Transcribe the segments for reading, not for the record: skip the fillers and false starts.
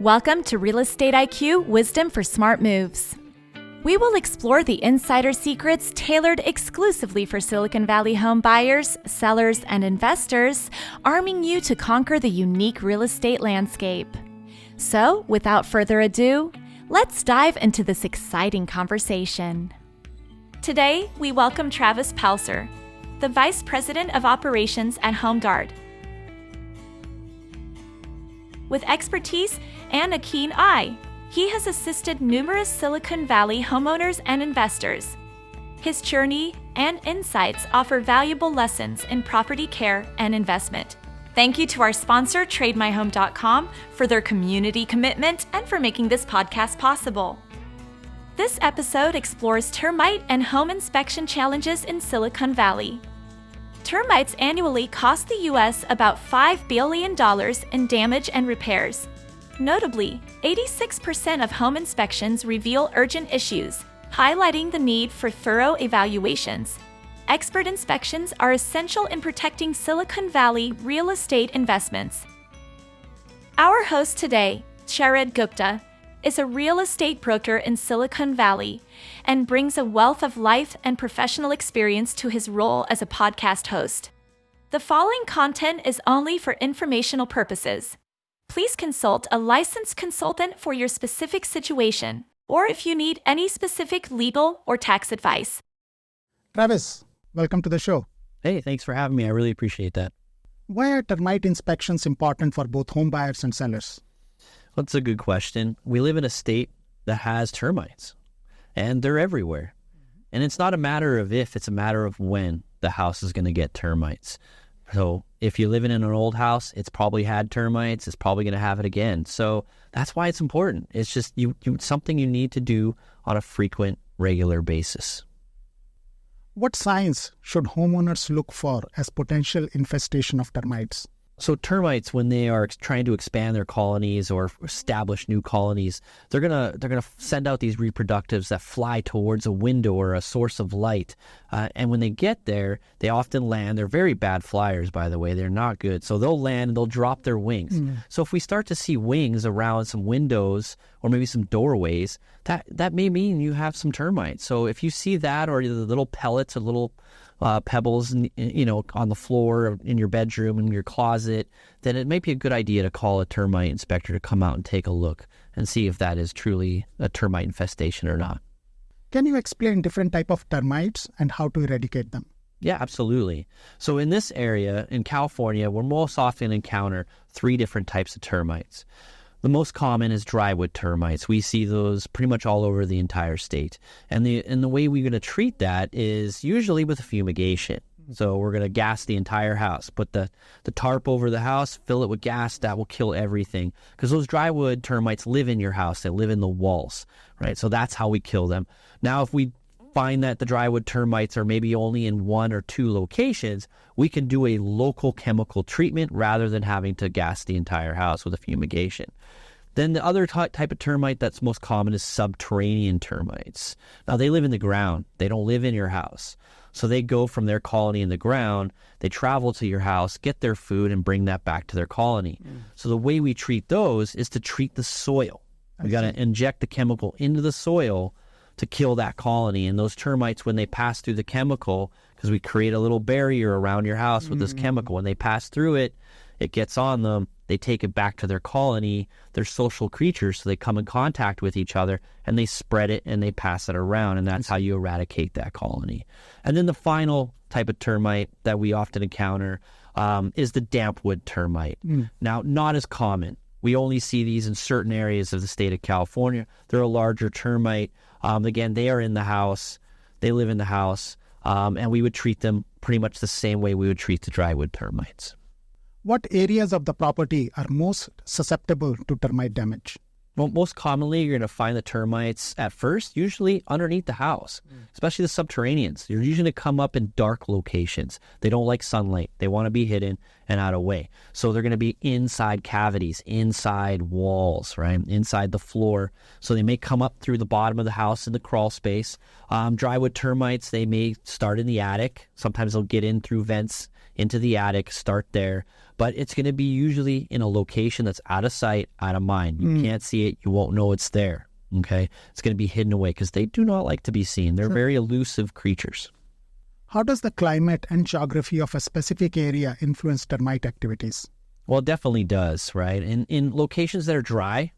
Welcome to Real Estate IQ Wisdom for Smart Moves. We will explore the insider secrets tailored exclusively for Silicon Valley home buyers, sellers, and investors, arming you to conquer the unique real estate landscape. So, without further ado, let's dive into this exciting conversation. Today, we welcome Travis Palser, the Vice President of Operations at HomeGuard. With expertise and a keen eye, he has assisted numerous Silicon Valley homeowners and investors. His journey and insights offer valuable lessons in property care and investment. Thank you to our sponsor, TradeMyHome.com, for their community commitment and for making this podcast possible. This episode explores termite and home inspection challenges in Silicon Valley. Termites annually cost the U.S. about $5 billion in damage and repairs. Notably, 86% of home inspections reveal urgent issues, highlighting the need for thorough evaluations. Expert inspections are essential in protecting Silicon Valley real estate investments. Our host today, Sharad Gupta, is a real estate broker in Silicon Valley and brings a wealth of life and professional experience to his role as a podcast host. The following content is only for informational purposes. Please consult a licensed consultant for your specific situation, or if you need any specific legal or tax advice. Travis, welcome to the show. Hey, thanks for having me. I really appreciate that. Why are termite inspections important for both home buyers and sellers? That's a good question. We live in a state that has termites, and they're everywhere. And it's not a matter of if, it's a matter of when the house is going to get termites. So if you're living in an old house, it's probably had termites, it's probably going to have it again. So that's why it's important. It's just something you need to do on a frequent, regular basis. What signs should homeowners look for as potential infestation of termites? So termites, when they are trying to expand their colonies or establish new colonies, they're gonna send out these reproductives that fly towards a window or a source of light. And when they get there, they often land. They're very bad flyers, by the way. They're not good. So they'll land and they'll drop their wings. So if we start to see wings around some windows or maybe some doorways, that may mean you have some termites. So if you see that, or the little pellets or little pebbles, on the floor or in your bedroom, in your closet, then it might be a good idea to call a termite inspector to come out and take a look and see if that is truly a termite infestation or not. Can you explain different type of termites and how to eradicate them? Yeah, absolutely. So in this area, in California, we'll most often encounter 3 different types of termites. The most common is drywood termites. We see those pretty much all over the entire state. And the way we're going to treat that is usually with a fumigation. So we're going to gas the entire house, put the tarp over the house, fill it with gas. That will kill everything. Because those drywood termites live in your house. They live in the walls, right? So that's how we kill them. Now, if we find that the drywood termites are maybe only in 1 or 2 locations, we can do a local chemical treatment rather than having to gas the entire house with a fumigation. Then the other type of termite that's most common is subterranean termites. Now, they live in the ground. They don't live in your house. So they go from their colony in the ground, they travel to your house, get their food, and bring that back to their colony. So the way we treat those is to treat the soil. We got to inject the chemical into the soil to kill that colony. And those termites, when they pass through the chemical, because we create a little barrier around your house with this chemical, when they pass through it, it gets on them, they take it back to their colony. They're social creatures, so they come in contact with each other, and they spread it, and they pass it around, and that's how you eradicate that colony. And then the final type of termite that we often encounter is the dampwood termite. Now, not as common. We only see these in certain areas of the state of California. They're a larger termite. Again, they are in the house. They live in the house. And we would treat them pretty much the same way we would treat the drywood termites. What areas of the property are most susceptible to termite damage? Well, most commonly, you're going to find the termites at first, usually underneath the house, especially the subterraneans. They're usually going to come up in dark locations. They don't like sunlight. They want to be hidden and out of way. So they're going to be inside cavities, inside walls, right? Inside the floor. So they may come up through the bottom of the house in the crawl space. Drywood termites, they may start in the attic. Sometimes they'll get in through vents into the attic, start there. But it's going to be usually in a location that's out of sight, out of mind. You can't see it. You won't know it's there. Okay. It's going to be hidden away because they do not like to be seen. They're very elusive creatures. How does the climate and geography of a specific area influence termite activities? Well, it definitely does, right? In locations that are dry,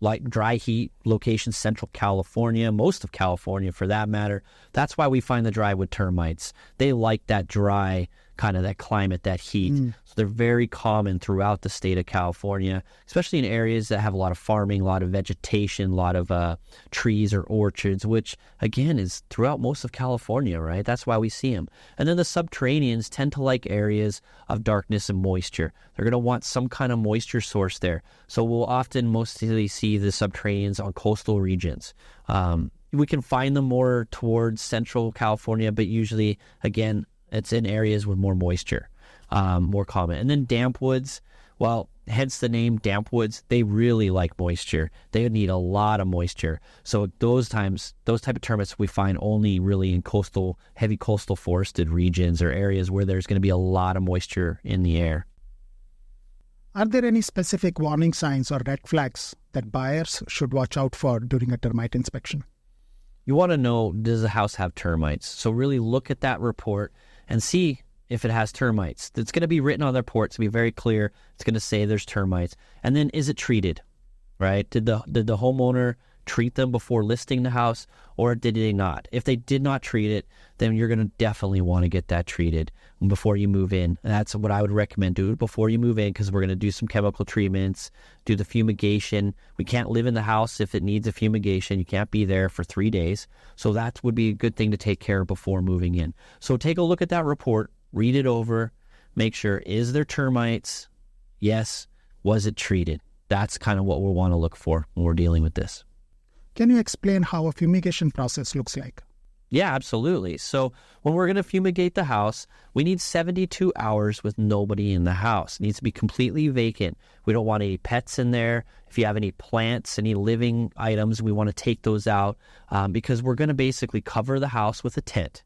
like dry heat locations, Central California, most of California for that matter, that's why we find the drywood termites. They like that dry, kind of that climate, that heat. So they're very common throughout the state of California, especially in areas that have a lot of farming, a lot of vegetation, a lot of trees or orchards, which again is throughout most of California, right? That's why we see them. And then the subterraneans tend to like areas of darkness and moisture. They're going to want some kind of moisture source there. So we'll often mostly see the subterraneans on coastal regions. We can find them more towards Central California, but usually, again, it's in areas with more moisture, more common. And then damp woods, well, hence the name damp woods, they really like moisture. They need a lot of moisture. So those type of termites we find only really in heavy coastal forested regions or areas where there's going to be a lot of moisture in the air. Are there any specific warning signs or red flags that buyers should watch out for during a termite inspection? You want to know, does the house have termites? So really look at that report and see if it has termites. It's going to be written on the report to be very clear. It's going to say there's termites. And then is it treated, right? Did the homeowner treat them before listing the house, or did they not? If they did not treat it, then you're going to definitely want to get that treated before you move in. And that's what I would recommend. Do it before you move in, because we're going to do some chemical treatments, do the fumigation. We can't live in the house if it needs a fumigation. You can't be there for 3 days. So that would be a good thing to take care of before moving in. So take a look at that report, read it over, make sure, is there termites? Yes. Was it treated? That's kind of what we'll want to look for when we're dealing with this. Can you explain how a fumigation process looks like? Yeah, absolutely. So when we're going to fumigate the house, we need 72 hours with nobody in the house. It needs to be completely vacant. We don't want any pets in there. If you have any plants, any living items, we want to take those out because we're going to basically cover the house with a tent.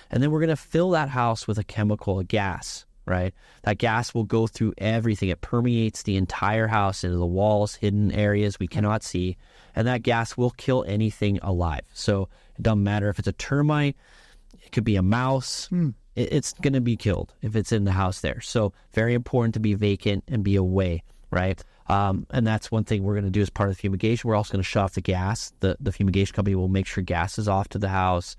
And then we're going to fill that house with a chemical, a gas, right? That gas will go through everything. It permeates the entire house into the walls, hidden areas we cannot see. And that gas will kill anything alive. So it doesn't matter if it's a termite, it could be a mouse. It's going to be killed if it's in the house there. So very important to be vacant and be away, right? And that's one thing we're going to do as part of the fumigation. We're also going to shut off the gas. The fumigation company will make sure gas is off to the house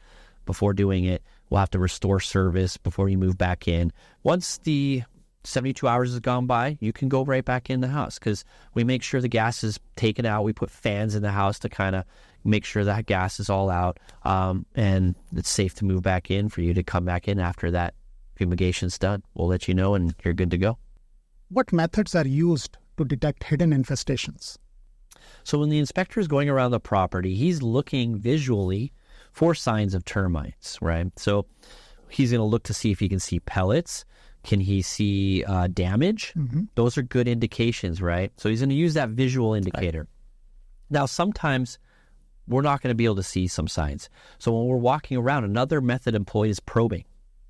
before doing it. We'll have to restore service before you move back in. Once the 72 hours has gone by, you can go right back in the house because we make sure the gas is taken out. We put fans in the house to kind of make sure that gas is all out, and it's safe to move back in for you to come back in after that fumigation's done. We'll let you know and you're good to go. What methods are used to detect hidden infestations? So when the inspector is going around the property, he's looking visually for signs of termites, right? So he's going to look to see if he can see pellets. Can he see damage? Those are good indications, right? So he's going to use that visual indicator. Right. Now, sometimes we're not going to be able to see some signs. So when we're walking around, another method employed is probing.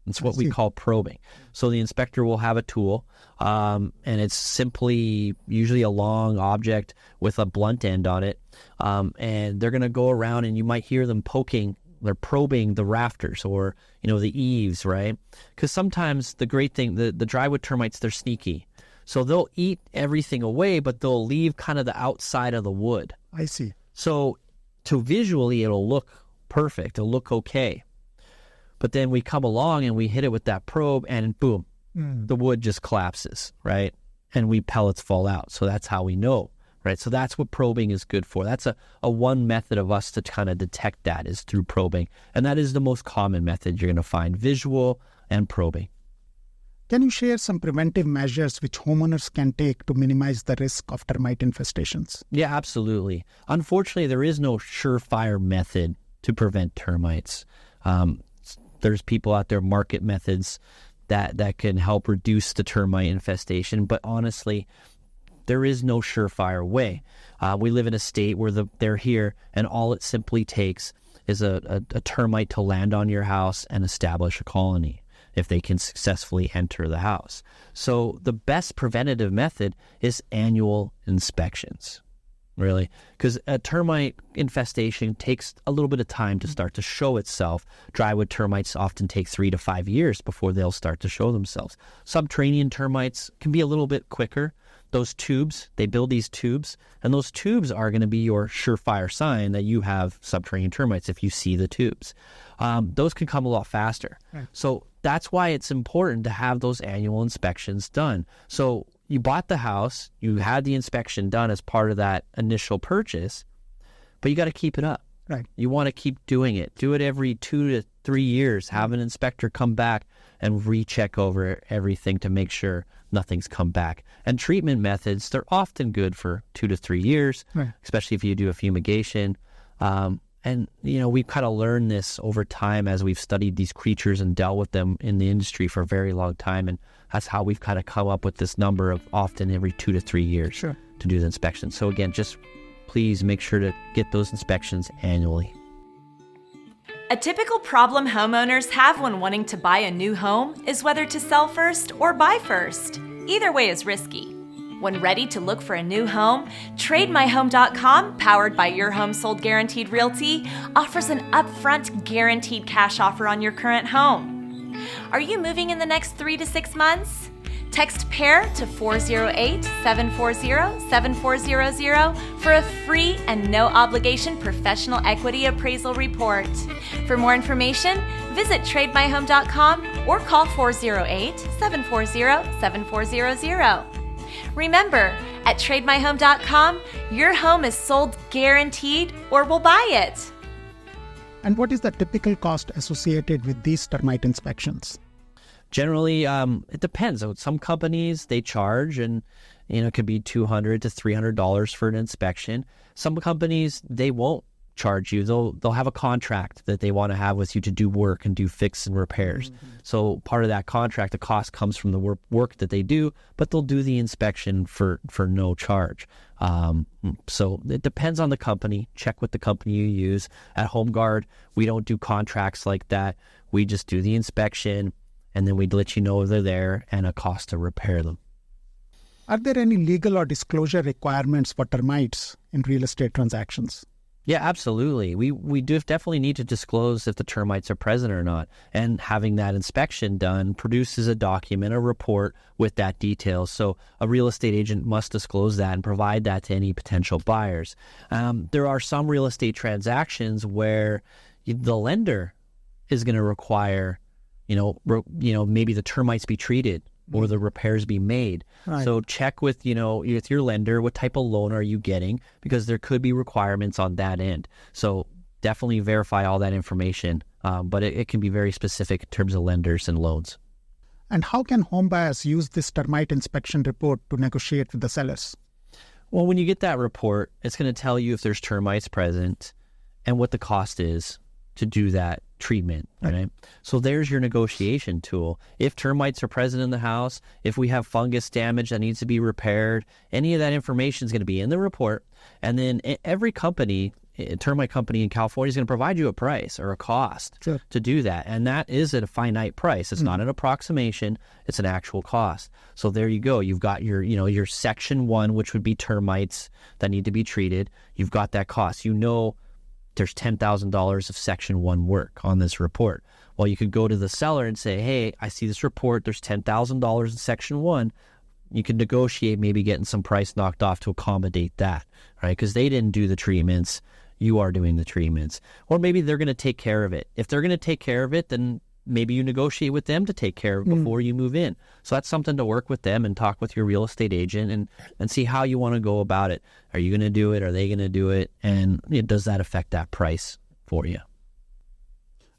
It's what we call probing. So the inspector will have a tool, and it's simply usually a long object with a blunt end on it, and they're going to go around, and you might hear them poking. They're probing the rafters or, the eaves, right? Because sometimes the great thing, the drywood termites, they're sneaky. So they'll eat everything away, but they'll leave kind of the outside of the wood. I see. So to visually, it'll look perfect. It'll look okay. But then we come along and we hit it with that probe and boom, the wood just collapses, right? And pellets fall out. So that's how we know, right? So that's what probing is good for. That's a one method of us to kind of detect that is through probing. And that is the most common method you're going to find, visual and probing. Can you share some preventive measures which homeowners can take to minimize the risk of termite infestations? Yeah, absolutely. Unfortunately, there is no surefire method to prevent termites. There's people out there, market methods that can help reduce the termite infestation. But honestly, there is no surefire way. We live in a state where they're here, and all it simply takes is a termite to land on your house and establish a colony. if they can successfully enter the house. So the best preventative method is annual inspections, really, because a termite infestation takes a little bit of time to start to show itself. Drywood termites often take 3 to 5 years before they'll start to show themselves. Subterranean termites can be a little bit quicker. Those tubes, they build these tubes, and those tubes are going to be your surefire sign that you have subterranean termites if you see the tubes. Those can come a lot faster. Right. So that's why it's important to have those annual inspections done. So you bought the house, you had the inspection done as part of that initial purchase, but you got to keep it up. Right. You want to keep doing it. Do it every 2 to 3 years. Have an inspector come back and recheck over everything to make sure nothing's come back. And treatment methods, they're often good for 2 to 3 years, right, especially if you do a fumigation. And, you know, we've kind of learned this over time as we've studied these creatures and dealt with them in the industry for a very long time. And that's how we've kind of come up with this number of often every 2 to 3 years to do the inspection. So again, just please make sure to get those inspections annually. A typical problem homeowners have when wanting to buy a new home is whether to sell first or buy first. Either way is risky. When ready to look for a new home, TradeMyHome.com, powered by Your Home Sold Guaranteed Realty, offers an upfront guaranteed cash offer on your current home. Are you moving in the next 3 to 6 months? Text PAIR to 408-740-7400 for a free and no-obligation professional equity appraisal report. For more information, visit TradeMyHome.com or call 408-740-7400. Remember, at TradeMyHome.com, your home is sold guaranteed or we'll buy it. And what is the typical cost associated with these termite inspections? Generally, it depends. So some companies, they charge, and it could be $200 to $300 for an inspection. Some companies, they won't charge you. They'll have a contract that they want to have with you to do work and do fix and repairs. Mm-hmm. So part of that contract, the cost comes from the work that they do, but they'll do the inspection for no charge. So it depends on the company. Check with the company you use. At HomeGuard, we don't do contracts like that. We just do the inspection, and then we'd let you know if they're there and a cost to repair them. Are there any legal or disclosure requirements for termites in real estate transactions? Yeah, absolutely. We do definitely need to disclose if the termites are present or not. And having that inspection done produces a document, a report with that detail. So a real estate agent must disclose that and provide that to any potential buyers. There are some real estate transactions where the lender is going to require, maybe the termites be treated or the repairs be made. Right. So check with your lender, what type of loan are you getting, because there could be requirements on that end. So definitely verify all that information, but it can be very specific in terms of lenders and loans. And how can home buyers use this termite inspection report to negotiate with the sellers? Well, when you get that report, it's going to tell you if there's termites present and what the cost is to do that treatment, right? So there's your negotiation tool. If termites are present in the house, if we have fungus damage that needs to be repaired, any of that information is going to be in the report. And then every company, a termite company in California, is going to provide you a price or a cost to do that. And that is at a finite price. It's not an approximation. It's an actual cost. So there you go. You've got your section 1, which would be termites that need to be treated. You've got that cost. There's $10,000 of Section 1 work on this report. Well, you could go to the seller and say, hey, I see this report. There's $10,000 in Section 1. You can negotiate maybe getting some price knocked off to accommodate that, right? Because they didn't do the treatments. You are doing the treatments. Or maybe they're going to take care of it. If they're going to take care of it, then maybe you negotiate with them to take care of it before you move in. So that's something to work with them and talk with your real estate agent and see how you want to go about it. Are you going to do it? Are they going to do it? And does that affect that price for you?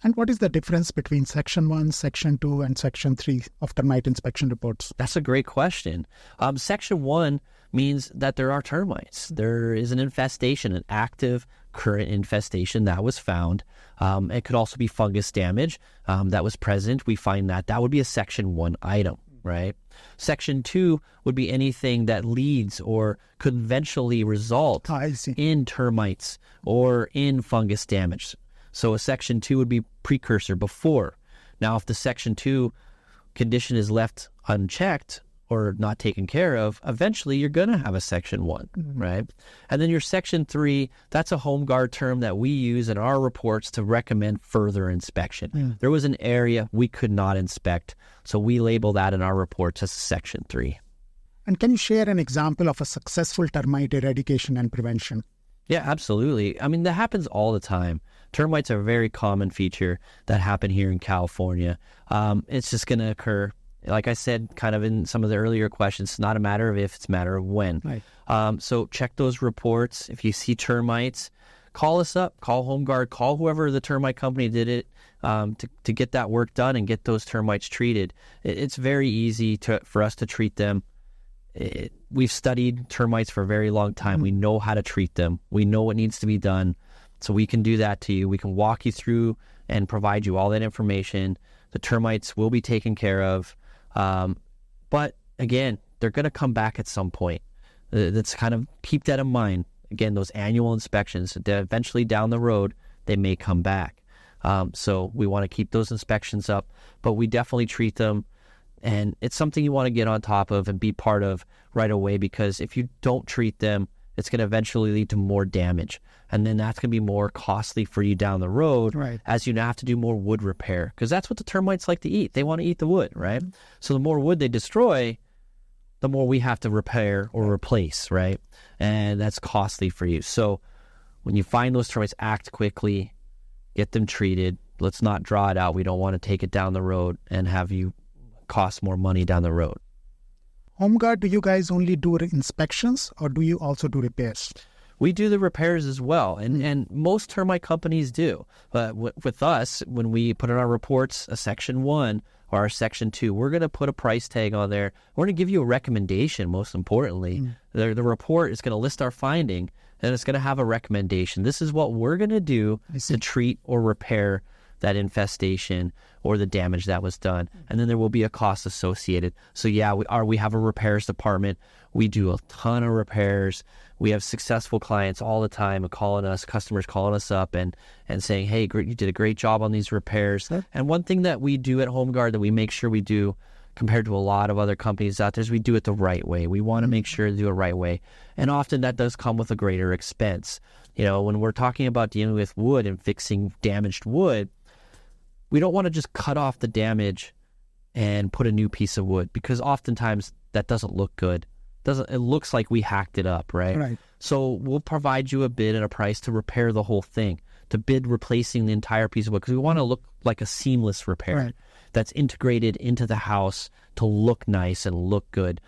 And what is the difference between Section 1, Section 2, and Section 3 of termite inspection reports? That's a great question. Section 1 means that there are termites. There is an infestation, an active current infestation that was found. It could also be fungus damage that was present. We find that would be a Section 1 item, right? Section 2 would be anything that leads or could eventually result in termites or in fungus damage. So a Section 2 would be precursor before. Now, if the Section 2 condition is left unchecked or not taken care of, eventually you're going to have a Section 1, right? And then your Section 3, that's a home guard term that we use in our reports to recommend further inspection. There was an area we could not inspect, so we label that in our reports as Section 3. And can you share an example of a successful termite eradication and prevention? Yeah, absolutely. I mean, that happens all the time. Termites are a very common feature that happen here in California. It's just going to occur. Like I said, kind of in some of the earlier questions, it's not a matter of if, it's a matter of when. Right. So check those reports. If you see termites, call us up, call Home Guard, call whoever the termite company did it to get that work done and get those termites treated. It's very easy for us to treat them. We've studied termites for a very long time. We know how to treat them. We know what needs to be done. So we can do that to you. We can walk you through and provide you all that information. The termites will be taken care of. But again, they're going to come back at some point. That's kind of keep that in mind. Again, those annual inspections, eventually down the road, they may come back. So we want to keep those inspections up, but we definitely treat them. And it's something you want to get on top of and be part of right away, because if you don't treat them, it's going to eventually lead to more damage. And then that's going to be more costly for you down the road, right, as you now have to do more wood repair, because that's what the termites like to eat. They want to eat the wood, right? So the more wood they destroy, the more we have to repair or replace, right? And that's costly for you. So when you find those termites, act quickly, get them treated. Let's not draw it out. We don't want to take it down the road and have you cost more money down the road. Home Guard, do you guys only do inspections or do you also do repairs? We do the repairs as well, and most termite companies do. But with us, when we put in our reports a Section 1 or our Section 2, we're going to put a price tag on there. We're going to give you a recommendation, most importantly. The report is going to list our finding, and it's going to have a recommendation. This is what we're going to do to treat or repair that infestation or the damage that was done. And then there will be a cost associated. So yeah, we have a repairs department. We do a ton of repairs. We have successful clients all the time calling us, customers calling us up and saying, hey, you did a great job on these repairs. And one thing that we do at Home Guard that we make sure we do compared to a lot of other companies out there is we do it the right way. We want to make sure to do it right way. And often that does come with a greater expense. You know, when we're talking about dealing with wood and fixing damaged wood, we don't want to just cut off the damage and put a new piece of wood, because oftentimes that doesn't look good. It looks like we hacked it up, right? Right. So we'll provide you a bid and a price to repair the whole thing, to bid replacing the entire piece of wood, because we want to look like a seamless repair that's integrated into the house to look nice and look good.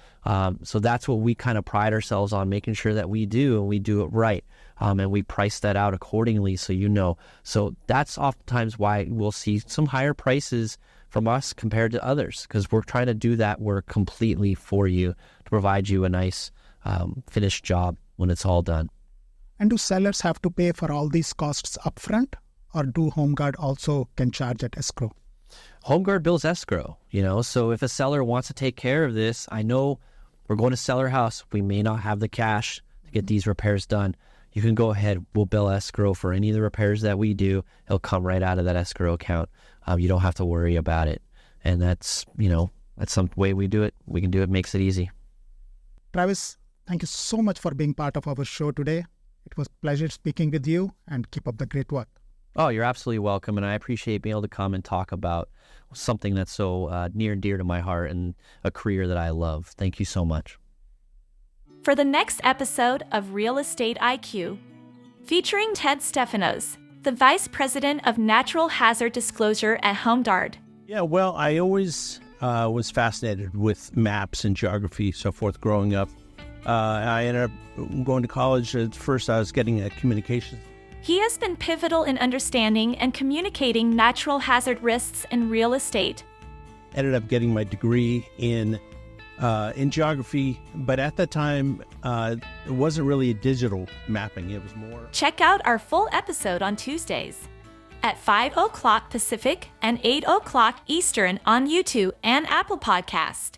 So that's what we kind of pride ourselves on, making sure that we do, and we do it right. And we price that out accordingly, so you know. So that's oftentimes why we'll see some higher prices from us compared to others, because we're trying to do that work completely for you to provide you a nice finished job when it's all done. And do sellers have to pay for all these costs upfront, or do Home Guard also can charge at escrow? Home Guard bills escrow, so if a seller wants to take care of this, I know we're going to sell our house. We may not have the cash to get these repairs done. You can go ahead. We'll bill escrow for any of the repairs that we do. It'll come right out of that escrow account. You don't have to worry about it. And that's some way we do it. We can do it. Makes it easy. Travis, thank you so much for being part of our show today. It was a pleasure speaking with you, and keep up the great work. Oh, you're absolutely welcome. And I appreciate being able to come and talk about something that's so near and dear to my heart and a career that I love. Thank you so much. For the next episode of Real Estate IQ, featuring Ted Stefanos, the Vice President of Natural Hazard Disclosure at HomeGuard. Yeah, well, I always was fascinated with maps and geography, so forth, growing up. I ended up going to college. At first, I was getting a communications. He has been pivotal in understanding and communicating natural hazard risks in real estate. Ended up getting my degree in geography, but at that time, it wasn't really a digital mapping. It was more... Check out our full episode on Tuesdays at 5 o'clock Pacific and 8 o'clock Eastern on YouTube and Apple Podcast.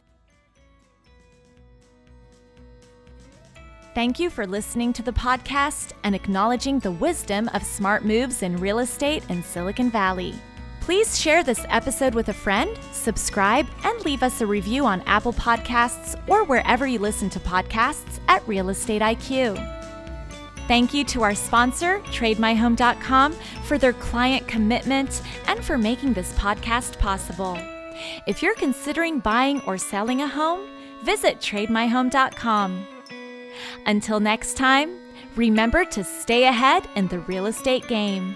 Thank you for listening to the podcast and acknowledging the wisdom of smart moves in real estate in Silicon Valley. Please share this episode with a friend, subscribe, and leave us a review on Apple Podcasts or wherever you listen to podcasts at Real Estate IQ. Thank you to our sponsor, TradeMyHome.com, for their client commitment and for making this podcast possible. If you're considering buying or selling a home, visit TradeMyHome.com. Until next time, remember to stay ahead in the real estate game.